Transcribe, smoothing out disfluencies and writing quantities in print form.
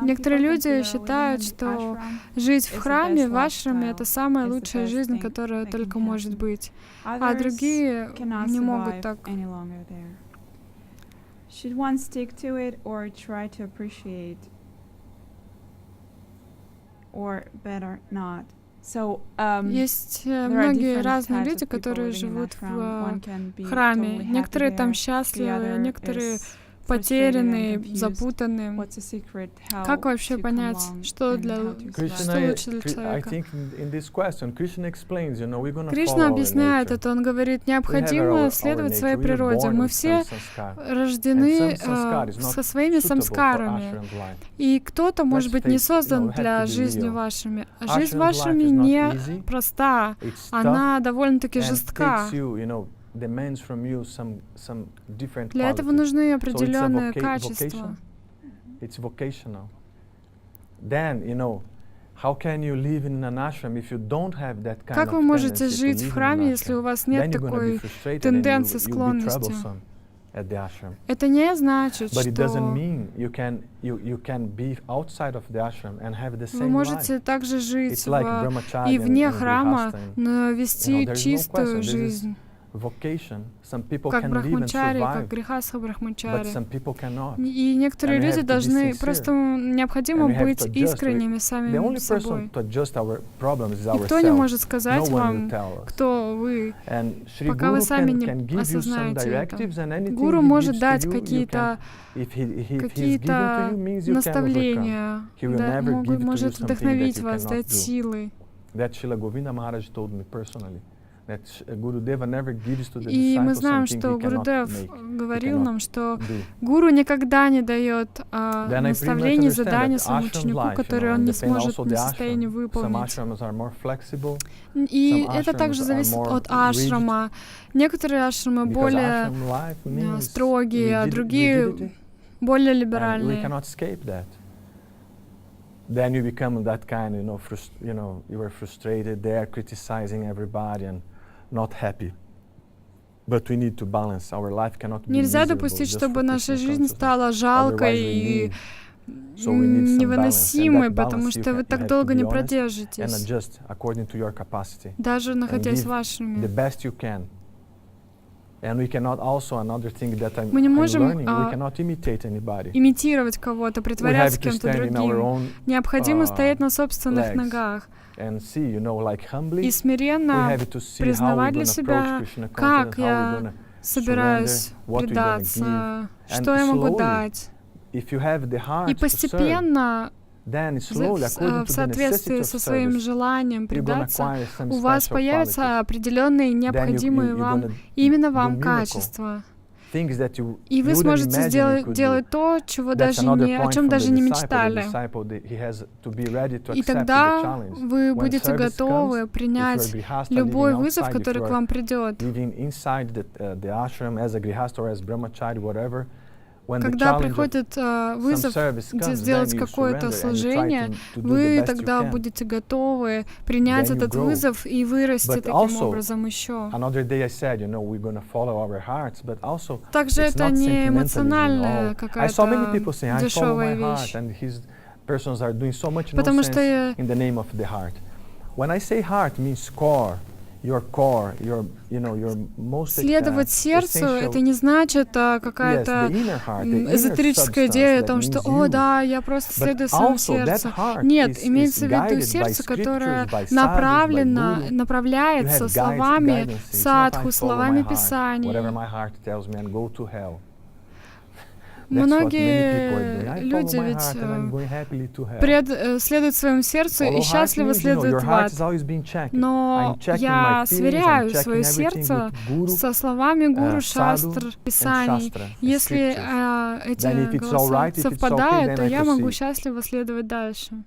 Некоторые люди считают, что жить в храме, в ашраме — это самая лучшая жизнь, которая только может быть, а другие не могут так. Should one stick to it or try to appreciate, or better not? Есть многие разные люди, которые живут в храме. Некоторые там счастливы, некоторые потерянные, запутанные. Как вообще понять, что лучше для человека? Кришна объясняет это, он говорит, необходимо следовать своей природе. Мы все рождены со своими самскарами. И кто-то, может быть, не создан для жизни в ашраме. Жизнь в ашраме не проста, она довольно-таки жестка. Для этого нужны определенные качества. Как вы можете жить в храме, если у вас нет такой тенденции, склонности? Это не значит, что вы можете также жить и вне храма, но вести чистую жизнь, как брахмачари, как грихастха брахмачари. И некоторые люди должны, просто необходимо быть искренними самим собой. Никто не может сказать вам, кто вы, пока вы сами не осознаете это. Гуру может дать какие-то наставления, может вдохновить вас, дать силы. И мы знаем, что Гурудев говорил нам, что гуру никогда не дает наставлений, заданий своему ученику, которые он не сможет, не в состоянии выполнить. И это также зависит от ашрама. Некоторые ашрамы более строгие, а другие более либеральные. Then you become that kind, you are frustrated, they are criticizing everybody and not happy. But we need to balance. Our life cannot be Нельзя допустить, чтобы наша жизнь стала жалкой и невыносимой, потому что вы так долго не продержитесь, даже находясь в ашраме. Мы не можем имитировать кого-то, притворяться кем-то другим. Необходимо стоять на собственных ногах и смиренно признавать для себя, как я собираюсь предаться, что я могу дать. И постепенно, в соответствии со своим желанием предаться, у вас появятся определенные необходимые вам, именно вам качества. И вы сможете делать то, о чем даже не мечтали. И тогда вы будете готовы принять любой вызов, который к вам придет. Когда приходит вызов сделать какое-то служение, вы тогда будете готовы принять этот вызов и вырасти таким образом еще. Также это не эмоциональная какая-то дешевая вещь. Потому что следовать сердцу — это не значит какая-то эзотерическая идея о том, что «О, да, я просто следую своему сердцу». Нет, имеется в виду сердце, которое направляется словами садху, словами Писаний. Многие люди ведь следуют своему сердцу и счастливо следуют в ад. Но я сверяю свое сердце со словами гуру, шастр, писаний. Если эти голоса совпадают, то я могу счастливо следовать дальше.